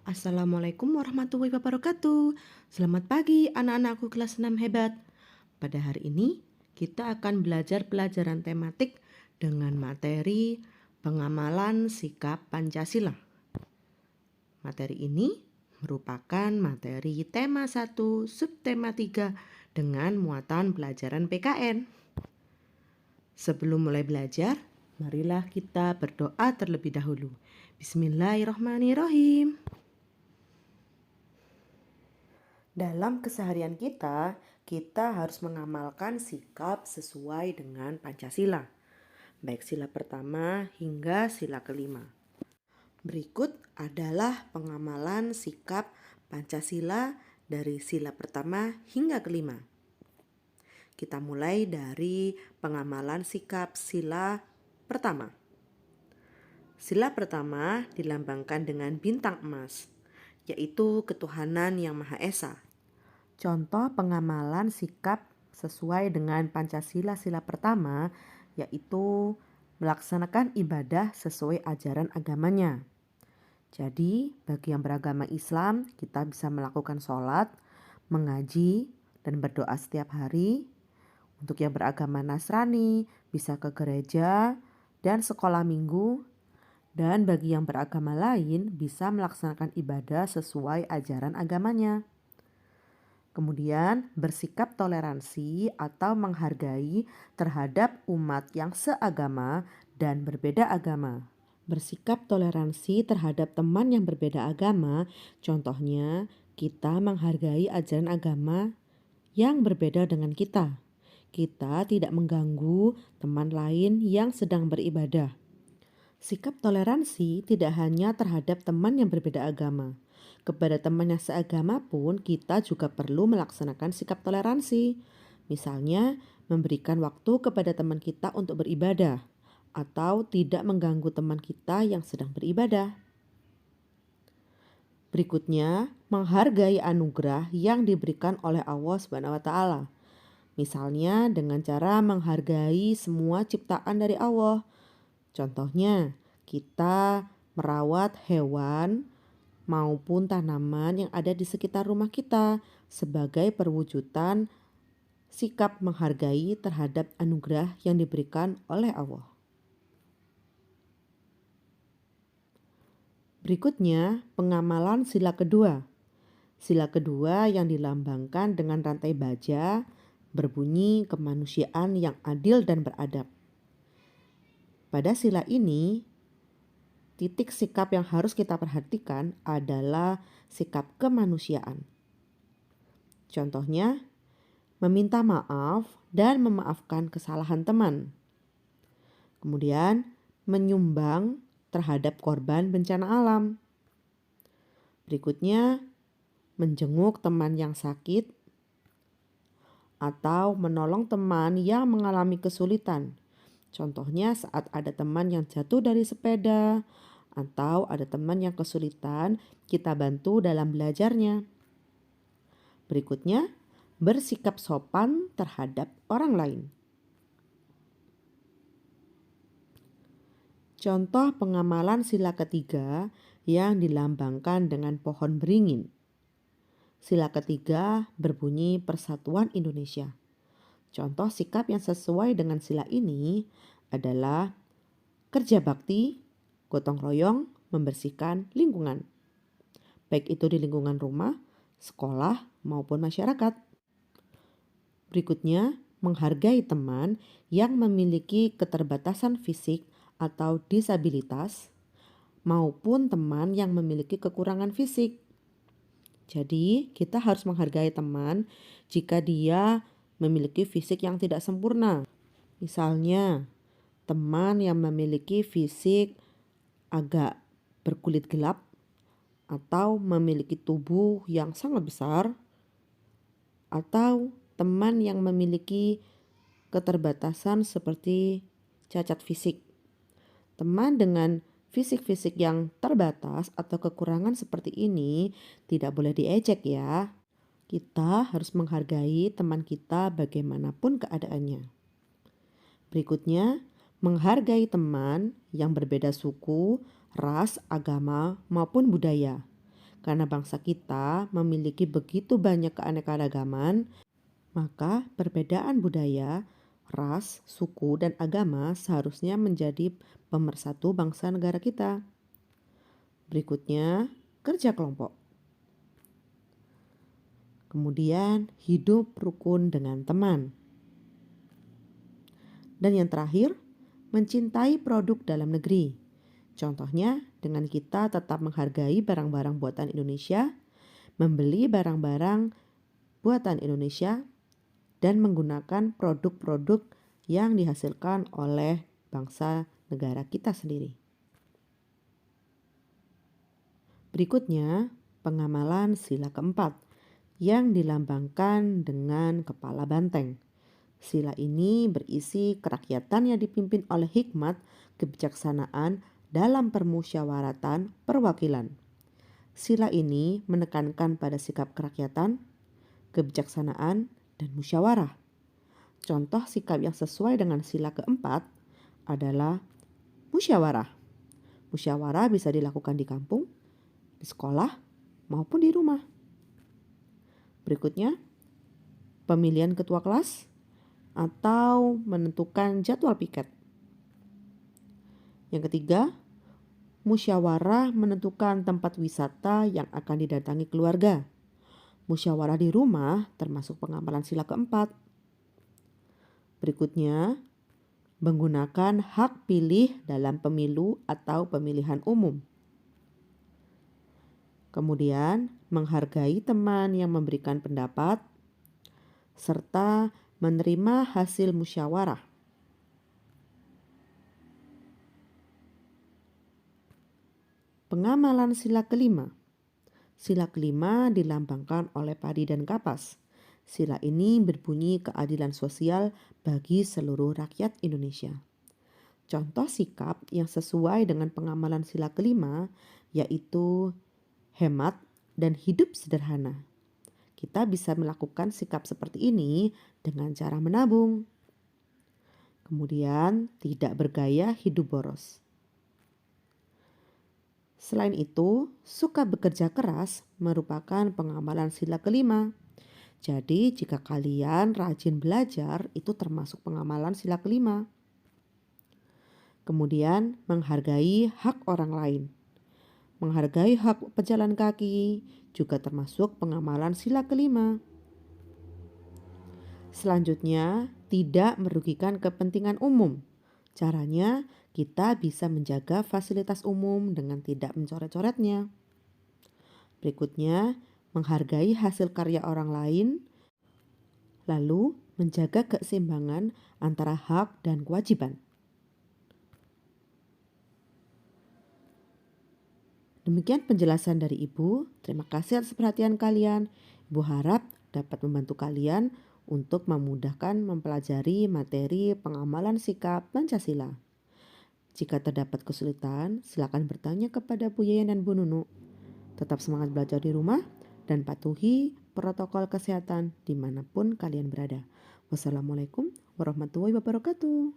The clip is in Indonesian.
Assalamualaikum warahmatullahi wabarakatuh. Selamat pagi anak-anakku kelas 6 hebat. Pada hari ini kita akan belajar pelajaran tematik dengan materi pengamalan sikap Pancasila. Materi ini merupakan materi tema 1 subtema 3 dengan muatan pelajaran PKN. Sebelum mulai belajar, marilah kita berdoa terlebih dahulu. Bismillahirrahmanirrahim. Dalam keseharian kita harus mengamalkan sikap sesuai dengan Pancasila, baik sila pertama hingga sila kelima. Berikut adalah pengamalan sikap Pancasila dari sila pertama hingga kelima. Kita mulai dari pengamalan sikap sila pertama. Sila pertama dilambangkan dengan bintang emas, yaitu ketuhanan yang Maha Esa. Contoh pengamalan sikap sesuai dengan Pancasila sila pertama yaitu melaksanakan ibadah sesuai ajaran agamanya. Jadi bagi yang beragama Islam kita bisa melakukan sholat, mengaji, dan berdoa setiap hari. Untuk yang beragama Nasrani bisa ke gereja dan sekolah minggu. Dan bagi yang beragama lain bisa melaksanakan ibadah sesuai ajaran agamanya. Kemudian bersikap toleransi atau menghargai terhadap umat yang seagama dan berbeda agama. Bersikap toleransi terhadap teman yang berbeda agama, contohnya kita menghargai ajaran agama yang berbeda dengan kita. Kita tidak mengganggu teman lain yang sedang beribadah. Sikap toleransi tidak hanya terhadap teman yang berbeda agama. Kepada teman yang seagama pun kita juga perlu melaksanakan sikap toleransi. Misalnya, memberikan waktu kepada teman kita untuk beribadah atau tidak mengganggu teman kita yang sedang beribadah. Berikutnya, menghargai anugerah yang diberikan oleh Allah SWT. Misalnya dengan cara menghargai semua ciptaan dari Allah. Contohnya, kita merawat hewan maupun tanaman yang ada di sekitar rumah kita sebagai perwujudan sikap menghargai terhadap anugerah yang diberikan oleh Allah. Berikutnya, pengamalan sila kedua. Sila kedua yang dilambangkan dengan rantai baja berbunyi kemanusiaan yang adil dan beradab. Pada sila ini, titik sikap yang harus kita perhatikan adalah sikap kemanusiaan. Contohnya, meminta maaf dan memaafkan kesalahan teman. Kemudian, menyumbang terhadap korban bencana alam. Berikutnya, menjenguk teman yang sakit atau menolong teman yang mengalami kesulitan. Contohnya saat ada teman yang jatuh dari sepeda atau ada teman yang kesulitan, kita bantu dalam belajarnya. Berikutnya, bersikap sopan terhadap orang lain. Contoh pengamalan sila ketiga yang dilambangkan dengan pohon beringin. Sila ketiga berbunyi Persatuan Indonesia. Contoh sikap yang sesuai dengan sila ini adalah kerja bakti, gotong royong, membersihkan lingkungan. Baik itu di lingkungan rumah, sekolah, maupun masyarakat. Berikutnya, menghargai teman yang memiliki keterbatasan fisik atau disabilitas maupun teman yang memiliki kekurangan fisik. Jadi, kita harus menghargai teman jika dia memiliki fisik yang tidak sempurna. Misalnya, teman yang memiliki fisik agak berkulit gelap atau memiliki tubuh yang sangat besar, atau teman yang memiliki keterbatasan seperti cacat fisik. Teman dengan fisik-fisik yang terbatas atau kekurangan seperti ini tidak boleh diejek ya. Kita harus menghargai teman kita bagaimanapun keadaannya. Berikutnya, menghargai teman yang berbeda suku, ras, agama, maupun budaya. Karena bangsa kita memiliki begitu banyak keanekaragaman, maka perbedaan budaya, ras, suku, dan agama seharusnya menjadi pemersatu bangsa negara kita. Berikutnya, kerja kelompok. Kemudian, hidup rukun dengan teman. Dan yang terakhir, mencintai produk dalam negeri. Contohnya, dengan kita tetap menghargai barang-barang buatan Indonesia, membeli barang-barang buatan Indonesia, dan menggunakan produk-produk yang dihasilkan oleh bangsa negara kita sendiri. Berikutnya, pengamalan sila keempat yang dilambangkan dengan kepala banteng. Sila ini berisi kerakyatan yang dipimpin oleh hikmat kebijaksanaan dalam permusyawaratan perwakilan. Sila ini menekankan pada sikap kerakyatan, kebijaksanaan, dan musyawarah. Contoh sikap yang sesuai dengan sila keempat adalah musyawarah. Musyawarah bisa dilakukan di kampung, di sekolah, maupun di rumah. Berikutnya, pemilihan ketua kelas atau menentukan jadwal piket. Yang ketiga, musyawarah menentukan tempat wisata yang akan didatangi keluarga. Musyawarah di rumah termasuk pengamalan sila keempat. Berikutnya, menggunakan hak pilih dalam pemilu atau pemilihan umum. Kemudian, menghargai teman yang memberikan pendapat, serta menerima hasil musyawarah. Pengamalan sila kelima. Sila kelima dilambangkan oleh padi dan kapas. Sila ini berbunyi keadilan sosial bagi seluruh rakyat Indonesia. Contoh sikap yang sesuai dengan pengamalan sila kelima yaitu hemat dan hidup sederhana. Kita bisa melakukan sikap seperti ini dengan cara menabung. Kemudian, tidak bergaya hidup boros. Selain itu, suka bekerja keras merupakan pengamalan sila kelima. Jadi, jika kalian rajin belajar, itu termasuk pengamalan sila kelima. Kemudian, menghargai hak orang lain. Menghargai hak pejalan kaki juga termasuk pengamalan sila kelima. Selanjutnya, tidak merugikan kepentingan umum. Caranya, kita bisa menjaga fasilitas umum dengan tidak mencoret-coretnya. Berikutnya, menghargai hasil karya orang lain, lalu menjaga keseimbangan antara hak dan kewajiban. Demikian penjelasan dari Ibu. Terima kasih atas perhatian kalian. Ibu harap dapat membantu kalian untuk memudahkan mempelajari materi pengamalan sikap Pancasila. Jika terdapat kesulitan, silakan bertanya kepada Bu Yayan dan Bu Nunu. Tetap semangat belajar di rumah dan patuhi protokol kesehatan dimanapun kalian berada. Wassalamualaikum warahmatullahi wabarakatuh.